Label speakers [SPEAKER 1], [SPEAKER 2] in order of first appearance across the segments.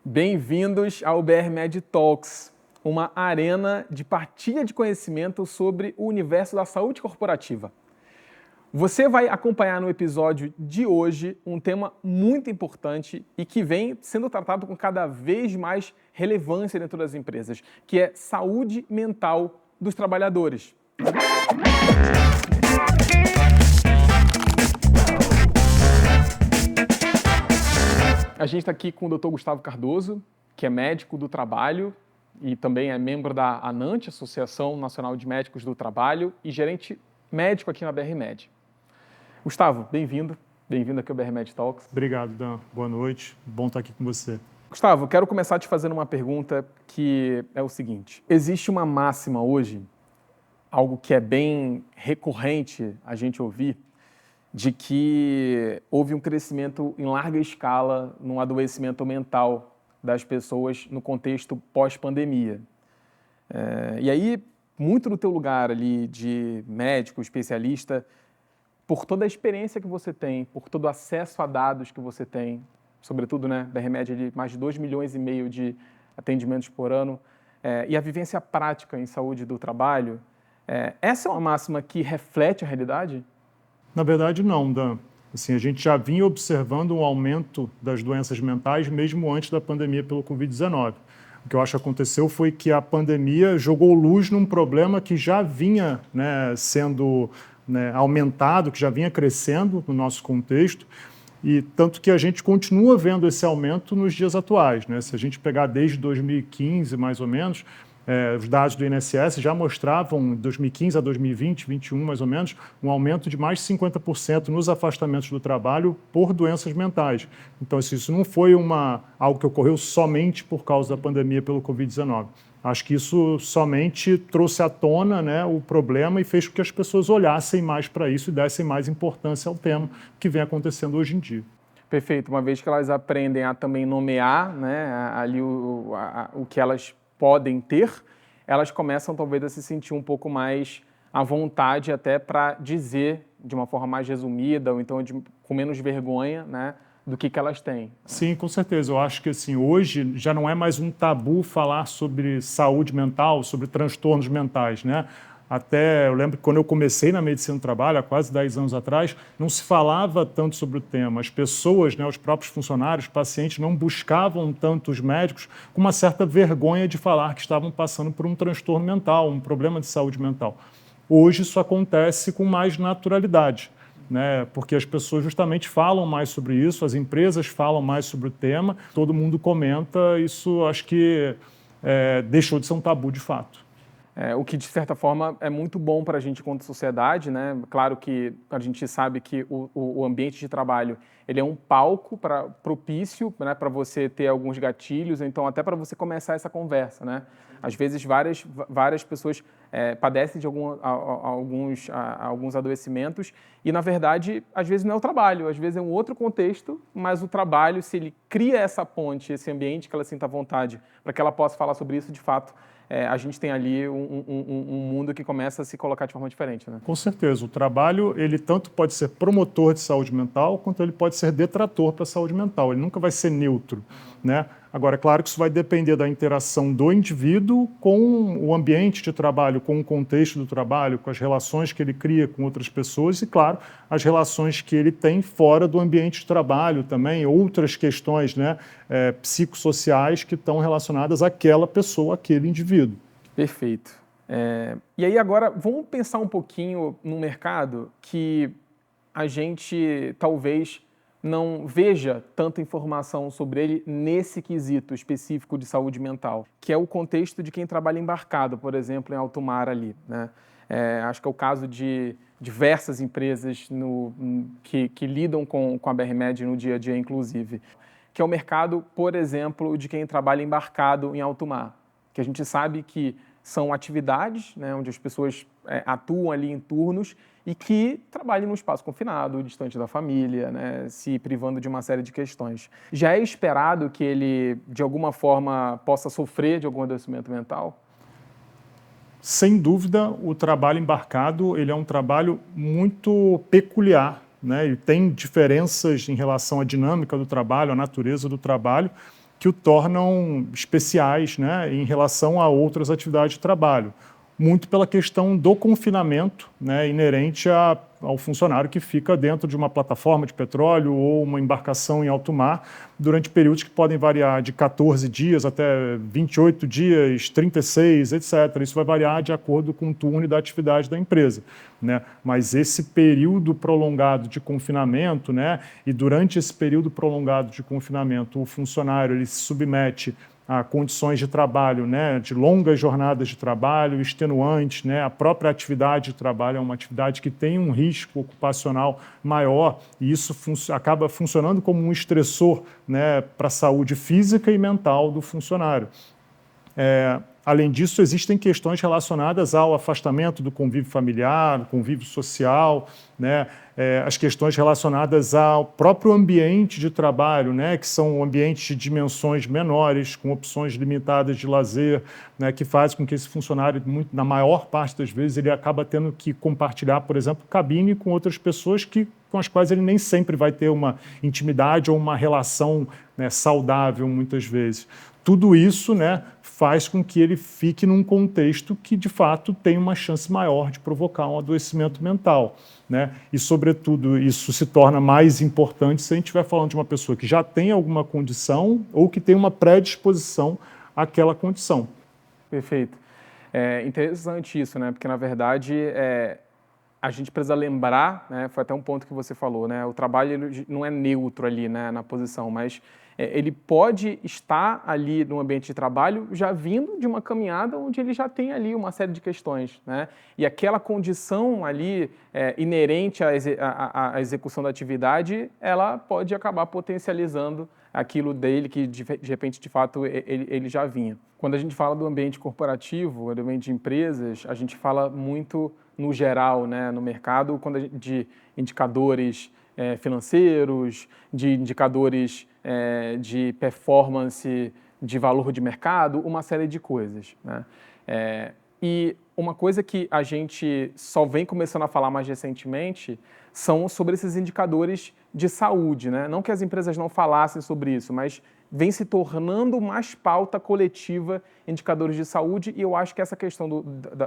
[SPEAKER 1] Bem-vindos ao BR Med Talks, uma arena de partilha de conhecimento sobre o universo da saúde corporativa. Você vai acompanhar no episódio de hoje um tema muito importante e que vem sendo tratado com cada vez mais relevância dentro das empresas, que é saúde mental dos trabalhadores. A gente está aqui com o Dr. Gustavo Cardoso, que é médico do trabalho e também é membro da ANANT, Associação Nacional de Médicos do Trabalho, e gerente médico aqui na BR Med. Gustavo, bem-vindo aqui ao BR Med Talks.
[SPEAKER 2] Obrigado, Dan. Boa noite. Bom estar aqui com você.
[SPEAKER 1] Gustavo, quero começar te fazendo uma pergunta que é o seguinte. Existe uma máxima hoje, algo que é bem recorrente a gente ouvir, de que houve um crescimento em larga escala no adoecimento mental das pessoas no contexto pós-pandemia. E aí, muito no teu lugar ali de médico, especialista, por toda a experiência que você tem, por todo o acesso a dados que você tem, sobretudo, né, da Remédio de mais de 2,5 milhões de atendimentos por ano, e a vivência prática em saúde do trabalho, essa é uma máxima que reflete a realidade?
[SPEAKER 2] Na verdade, não, Dan. Assim, a gente já vinha observando um aumento das doenças mentais mesmo antes da pandemia pelo Covid-19. O que eu acho que aconteceu foi que a pandemia jogou luz num problema que já vinha, sendo aumentado, que já vinha crescendo no nosso contexto, e tanto que a gente continua vendo esse aumento nos dias atuais. Se a gente pegar desde 2015, mais ou menos, os dados do INSS já mostravam, de 2015 a 2020, 2021 mais ou menos, um aumento de mais de 50% nos afastamentos do trabalho por doenças mentais. Então, isso não foi algo que ocorreu somente por causa da pandemia pelo Covid-19. Acho que isso somente trouxe à tona o problema e fez com que as pessoas olhassem mais para isso e dessem mais importância ao tema que vem acontecendo hoje em dia.
[SPEAKER 1] Perfeito. Uma vez que elas aprendem a também nomear ali o que elas podem ter, elas começam talvez a se sentir um pouco mais à vontade até para dizer de uma forma mais resumida ou então com menos vergonha, do que elas têm.
[SPEAKER 2] Sim, com certeza. Eu acho que assim, hoje já não é mais um tabu falar sobre saúde mental, sobre transtornos mentais, Até eu lembro que quando eu comecei na medicina do trabalho, há quase 10 anos atrás, não se falava tanto sobre o tema. As pessoas, os próprios funcionários, os pacientes, não buscavam tanto os médicos com uma certa vergonha de falar que estavam passando por um transtorno mental, um problema de saúde mental. Hoje isso acontece com mais naturalidade, porque as pessoas justamente falam mais sobre isso, as empresas falam mais sobre o tema, todo mundo comenta, isso acho que deixou de ser um tabu de fato.
[SPEAKER 1] O que, de certa forma, é muito bom para a gente enquanto sociedade, Claro que a gente sabe que o ambiente de trabalho ele é um palco propício para você ter alguns gatilhos, então até para você começar essa conversa, Às vezes, várias pessoas padecem de alguns adoecimentos e, na verdade, às vezes não é o trabalho, às vezes é um outro contexto, mas o trabalho, se ele cria essa ponte, esse ambiente que ela sinta vontade para que ela possa falar sobre isso, de fato, a gente tem ali um mundo que começa a se colocar de forma diferente,
[SPEAKER 2] Com certeza. O trabalho, ele tanto pode ser promotor de saúde mental, quanto ele pode ser detrator para a saúde mental. Ele nunca vai ser neutro, Agora, é claro que isso vai depender da interação do indivíduo com o ambiente de trabalho, com o contexto do trabalho, com as relações que ele cria com outras pessoas e, claro, as relações que ele tem fora do ambiente de trabalho também, outras questões psicossociais que estão relacionadas àquela pessoa, àquele indivíduo.
[SPEAKER 1] Perfeito. E aí agora, vamos pensar um pouquinho no mercado que a gente talvez não veja tanta informação sobre ele nesse quesito específico de saúde mental, que é o contexto de quem trabalha embarcado, por exemplo, em alto mar ali, acho que é o caso de diversas empresas que lidam com a BR Med no dia a dia, inclusive, que é o mercado, por exemplo, de quem trabalha embarcado em alto mar, que a gente sabe que são atividades onde as pessoas atuam ali em turnos e que trabalham num espaço confinado, distante da família, se privando de uma série de questões. Já é esperado que ele, de alguma forma, possa sofrer de algum adoecimento mental?
[SPEAKER 2] Sem dúvida, o trabalho embarcado ele é um trabalho muito peculiar, Ele tem diferenças em relação à dinâmica do trabalho, à natureza do trabalho, que o tornam especiais, né, em relação a outras atividades de trabalho. Muito pela questão do confinamento, né, inerente ao funcionário que fica dentro de uma plataforma de petróleo ou uma embarcação em alto mar durante períodos que podem variar de 14 dias até 28 dias, 36, etc. Isso vai variar de acordo com o turno e da atividade da empresa, né? Mas esse período prolongado de confinamento, né, e durante esse período prolongado de confinamento, o funcionário ele se submete a condições de trabalho, né, de longas jornadas de trabalho, extenuantes, né, a própria atividade de trabalho é uma atividade que tem um risco ocupacional maior e isso acaba funcionando como um estressor, né, para a saúde física e mental do funcionário. Além disso, existem questões relacionadas ao afastamento do convívio familiar, do convívio social, né? As questões relacionadas ao próprio ambiente de trabalho, né? Que são ambientes de dimensões menores, com opções limitadas de lazer, né? Que faz com que esse funcionário, na maior parte das vezes, ele acaba tendo que compartilhar, por exemplo, cabine com outras pessoas com as quais ele nem sempre vai ter uma intimidade ou uma relação, né, saudável, muitas vezes. Tudo isso, né, faz com que ele fique num contexto que, de fato, tem uma chance maior de provocar um adoecimento mental, né? E, sobretudo, isso se torna mais importante se a gente estiver falando de uma pessoa que já tem alguma condição ou que tem uma predisposição àquela condição.
[SPEAKER 1] Perfeito. É interessante isso, né? Porque, na verdade, a gente precisa lembrar, né? Foi até um ponto que você falou, né? O trabalho ele não é neutro ali, né, na posição, mas ele pode estar ali no ambiente de trabalho já vindo de uma caminhada onde ele já tem ali uma série de questões, né? E aquela condição ali inerente à execução da atividade, ela pode acabar potencializando aquilo dele que, de repente, de fato, ele já vinha. Quando a gente fala do ambiente corporativo, do ambiente de empresas, a gente fala muito no geral, né, no mercado, de indicadores financeiros, de indicadores de performance, de valor de mercado, uma série de coisas, né? E uma coisa que a gente só vem começando a falar mais recentemente são sobre esses indicadores de saúde, né? Não que as empresas não falassem sobre isso, mas vem se tornando mais pauta coletiva indicadores de saúde, e eu acho que essa questão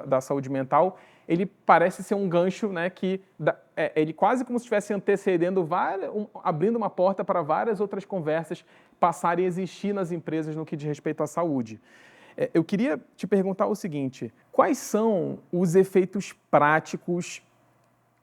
[SPEAKER 1] da saúde mental, ele parece ser um gancho, né, que ele quase como se estivesse antecedendo, abrindo uma porta para várias outras conversas passarem a existir nas empresas no que diz respeito à saúde. Eu queria te perguntar o seguinte: quais são os efeitos práticos,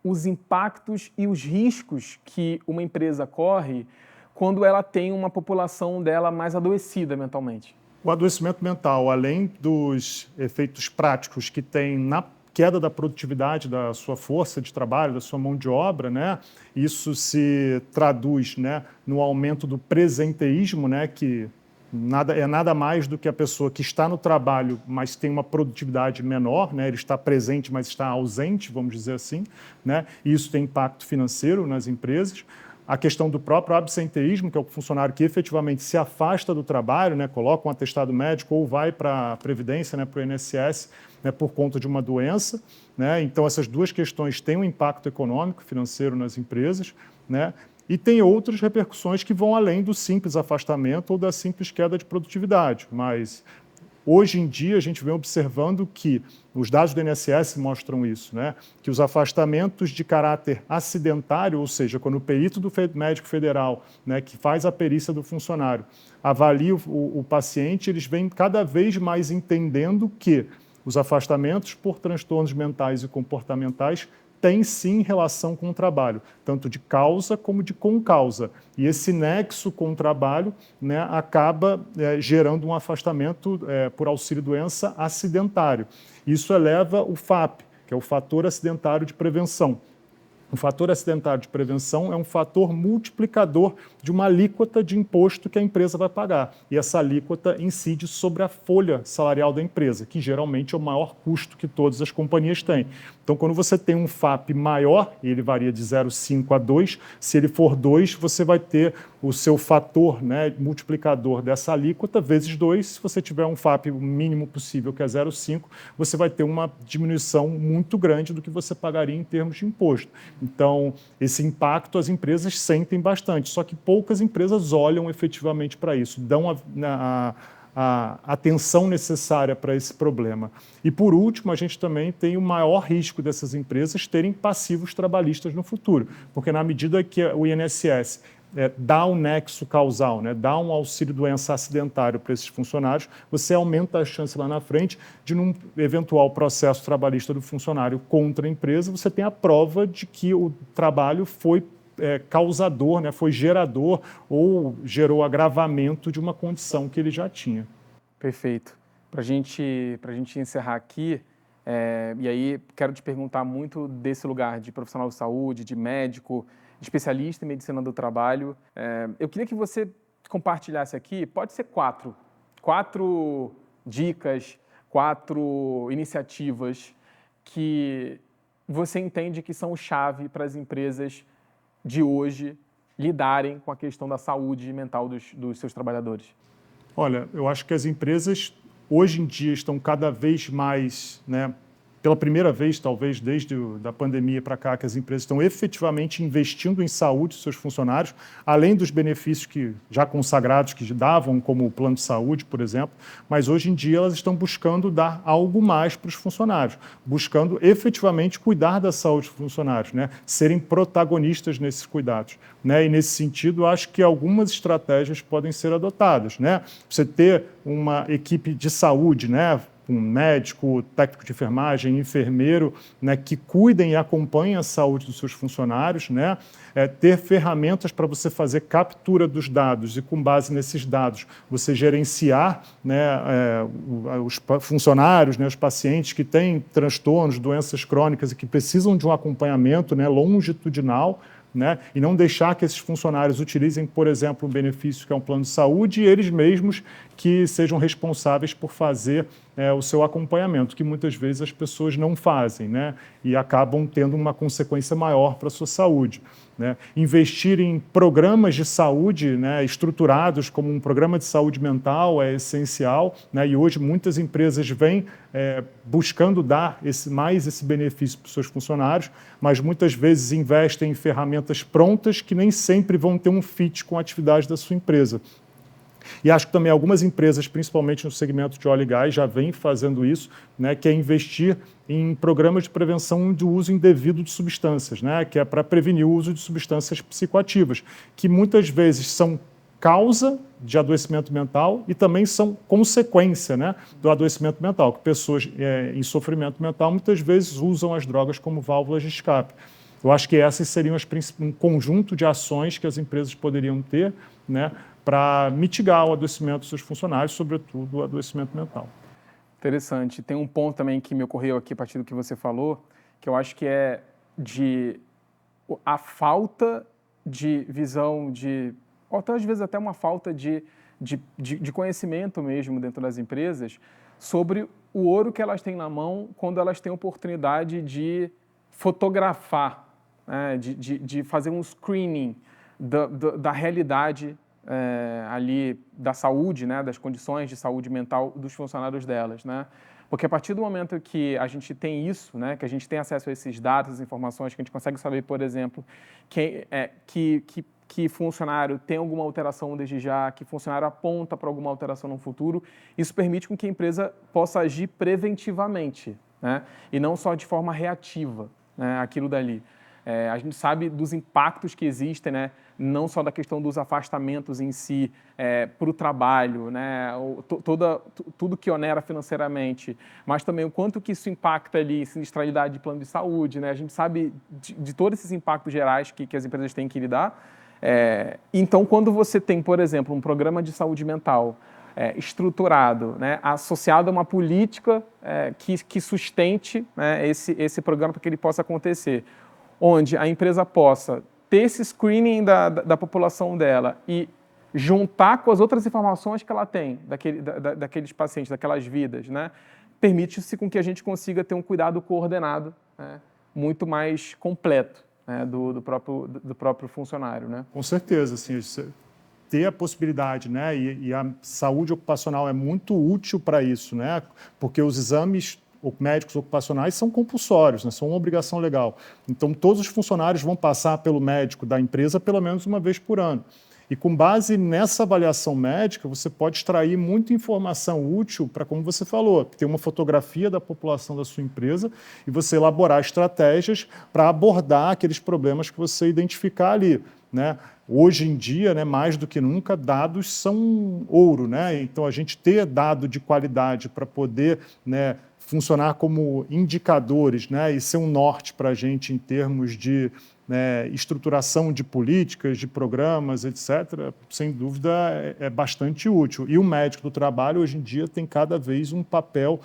[SPEAKER 1] os impactos e os riscos que uma empresa corre quando ela tem uma população dela mais adoecida mentalmente?
[SPEAKER 2] O adoecimento mental, além dos efeitos práticos que tem na queda da produtividade da sua força de trabalho, da sua mão de obra, né? Isso se traduz, né, no aumento do presenteísmo, né, que nada mais do que a pessoa que está no trabalho, mas tem uma produtividade menor, né? Ele está presente, mas está ausente, vamos dizer assim, né? E isso tem impacto financeiro nas empresas. A questão do próprio absenteísmo, que é o funcionário que efetivamente se afasta do trabalho, né, coloca um atestado médico ou vai para a Previdência, né, para o INSS, né, por conta de uma doença, né? Então, essas duas questões têm um impacto econômico, financeiro nas empresas, né? E tem outras repercussões que vão além do simples afastamento ou da simples queda de produtividade, mas hoje em dia, a gente vem observando que os dados do INSS mostram isso, né? Que os afastamentos de caráter acidentário, ou seja, quando o perito do médico federal, né, que faz a perícia do funcionário, avalia o paciente, eles vêm cada vez mais entendendo que os afastamentos por transtornos mentais e comportamentais tem sim relação com o trabalho, tanto de causa como de concausa. E esse nexo com o trabalho, né, acaba gerando um afastamento por auxílio-doença acidentário. Isso eleva o FAP, que é o fator acidentário de prevenção. O fator acidentário de prevenção é um fator multiplicador de uma alíquota de imposto que a empresa vai pagar. E essa alíquota incide sobre a folha salarial da empresa, que geralmente é o maior custo que todas as companhias têm. Então, quando você tem um FAP maior, e ele varia de 0,5 a 2, se ele for 2, você vai ter o seu fator, né, multiplicador dessa alíquota vezes 2. Se você tiver um FAP o mínimo possível, que é 0,5, você vai ter uma diminuição muito grande do que você pagaria em termos de imposto. Então, esse impacto as empresas sentem bastante, só que poucas empresas olham efetivamente para isso, dão a atenção necessária para esse problema. E, por último, a gente também tem o maior risco dessas empresas terem passivos trabalhistas no futuro, porque na medida que o INSS dá um nexo causal, né, dá um auxílio-doença acidentário para esses funcionários, você aumenta a chance lá na frente de, num eventual processo trabalhista do funcionário contra a empresa, você tem a prova de que o trabalho foi causador, né, foi gerador ou gerou agravamento de uma condição que ele já tinha.
[SPEAKER 1] Perfeito. Para a gente encerrar aqui, e aí quero te perguntar muito desse lugar de profissional de saúde, de médico, de especialista em medicina do trabalho. Eu queria que você compartilhasse aqui, pode ser quatro dicas, 4 iniciativas que você entende que são chave para as empresas de hoje lidarem com a questão da saúde mental dos seus trabalhadores?
[SPEAKER 2] Olha, eu acho que as empresas hoje em dia estão cada vez mais, né, pela primeira vez, talvez, desde a pandemia para cá, que as empresas estão efetivamente investindo em saúde dos seus funcionários, além dos benefícios que já consagrados, que davam, como o plano de saúde, por exemplo, mas hoje em dia elas estão buscando dar algo mais para os funcionários, buscando efetivamente cuidar da saúde dos funcionários, né? Serem protagonistas nesses cuidados. Né? E, nesse sentido, acho que algumas estratégias podem ser adotadas. Né? Você ter uma equipe de saúde, né? Um médico, técnico de enfermagem, enfermeiro, né, que cuidem e acompanhem a saúde dos seus funcionários, né, ter ferramentas para você fazer captura dos dados e, com base nesses dados, você gerenciar, né, os funcionários, né, os pacientes que têm transtornos, doenças crônicas e que precisam de um acompanhamento, né, longitudinal, né, e não deixar que esses funcionários utilizem, por exemplo, um benefício que é um plano de saúde e eles mesmos que sejam responsáveis por fazer o seu acompanhamento, que muitas vezes as pessoas não fazem, né, e acabam tendo uma consequência maior para a sua saúde. Né. Investir em programas de saúde, né, estruturados como um programa de saúde mental é essencial, né, e hoje muitas empresas vêm buscando dar mais esse benefício para os seus funcionários, mas muitas vezes investem em ferramentas prontas que nem sempre vão ter um fit com a atividade da sua empresa. E acho que também algumas empresas, principalmente no segmento de óleo e gás, já vêm fazendo isso, né, que é investir em programas de prevenção do uso indevido de substâncias, né, que é para prevenir o uso de substâncias psicoativas, que muitas vezes são causa de adoecimento mental e também são consequência, né, do adoecimento mental, que pessoas em sofrimento mental muitas vezes usam as drogas como válvulas de escape. Eu acho que essas seriam um conjunto de ações que as empresas poderiam ter, né, para mitigar o adoecimento dos seus funcionários, sobretudo o adoecimento mental.
[SPEAKER 1] Interessante. Tem um ponto também que me ocorreu aqui a partir do que você falou, que eu acho que é a falta de visão, ou às vezes até uma falta de conhecimento mesmo dentro das empresas sobre o ouro que elas têm na mão quando elas têm a oportunidade de fotografar, né, de fazer um screening da realidade ali da saúde, né, das condições de saúde mental dos funcionários delas, né? Porque a partir do momento que a gente tem isso, né, que a gente tem acesso a esses dados, essas informações, que a gente consegue saber, por exemplo, que funcionário tem alguma alteração desde já, que funcionário aponta para alguma alteração no futuro, isso permite com que a empresa possa agir preventivamente, né, e não só de forma reativa, né, aquilo dali. A gente sabe dos impactos que existem, né, não só da questão dos afastamentos em si para o trabalho, né, tudo que onera financeiramente, mas também o quanto que isso impacta ali, sinistralidade de plano de saúde, né, a gente sabe de todos esses impactos gerais que as empresas têm que lidar. Então, quando você tem, por exemplo, um programa de saúde mental estruturado, né, associado a uma política que sustente, né, esse programa para que ele possa acontecer, onde a empresa possa ter esse screening da população dela e juntar com as outras informações que ela tem daqueles pacientes, daquelas vidas, né, permite-se com que a gente consiga ter um cuidado coordenado, né, muito mais completo, né, do próprio funcionário. Né?
[SPEAKER 2] Com certeza, assim, ter a possibilidade, né, e a saúde ocupacional é muito útil para isso, né, porque os exames médicos ocupacionais são compulsórios, né, são uma obrigação legal. Então, todos os funcionários vão passar pelo médico da empresa pelo menos uma vez por ano. E com base nessa avaliação médica, você pode extrair muita informação útil para, como você falou, ter uma fotografia da população da sua empresa e você elaborar estratégias para abordar aqueles problemas que você identificar ali, né? Hoje em dia, né, mais do que nunca, dados são ouro, né? Então, a gente ter dado de qualidade para poder, né, funcionar como indicadores, né, e ser um norte para a gente em termos de, né, estruturação de políticas, de programas, etc., sem dúvida é bastante útil. E o médico do trabalho, hoje em dia, tem cada vez um papel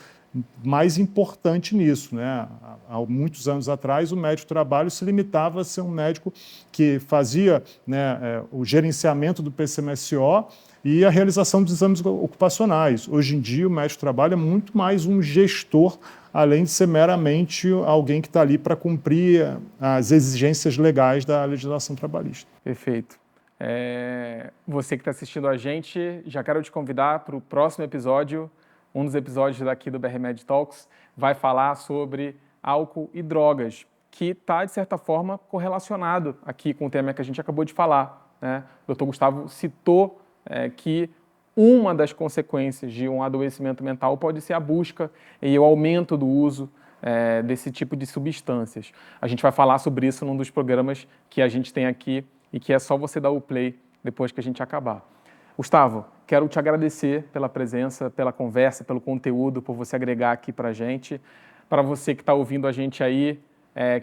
[SPEAKER 2] mais importante nisso, né? Há muitos anos atrás, o médico do trabalho se limitava a ser um médico que fazia, né, o gerenciamento do PCMSO e a realização dos exames ocupacionais. Hoje em dia, o médico do trabalho é muito mais um gestor, além de ser meramente alguém que está ali para cumprir as exigências legais da legislação trabalhista.
[SPEAKER 1] Perfeito. Você que está assistindo a gente, já quero te convidar para o próximo episódio. Um dos episódios daqui do BRMed Talks vai falar sobre álcool e drogas, que está, de certa forma, correlacionado aqui com o tema que a gente acabou de falar, né? O Dr. Gustavo citou que uma das consequências de um adoecimento mental pode ser a busca e o aumento do uso desse tipo de substâncias. A gente vai falar sobre isso num dos programas que a gente tem aqui e que é só você dar o play depois que a gente acabar. Gustavo, quero te agradecer pela presença, pela conversa, pelo conteúdo, por você agregar aqui para a gente. Para você que está ouvindo a gente aí,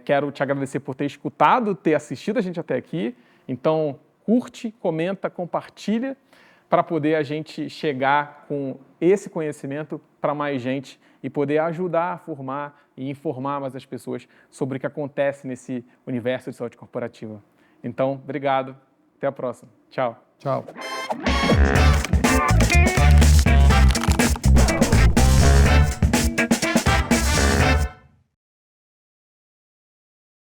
[SPEAKER 1] quero te agradecer por ter escutado, ter assistido a gente até aqui. Então, curte, comenta, compartilha, para poder a gente chegar com esse conhecimento para mais gente e poder ajudar a formar e informar mais as pessoas sobre o que acontece nesse universo de saúde corporativa. Então, obrigado. Até a próxima. Tchau.
[SPEAKER 2] Tchau.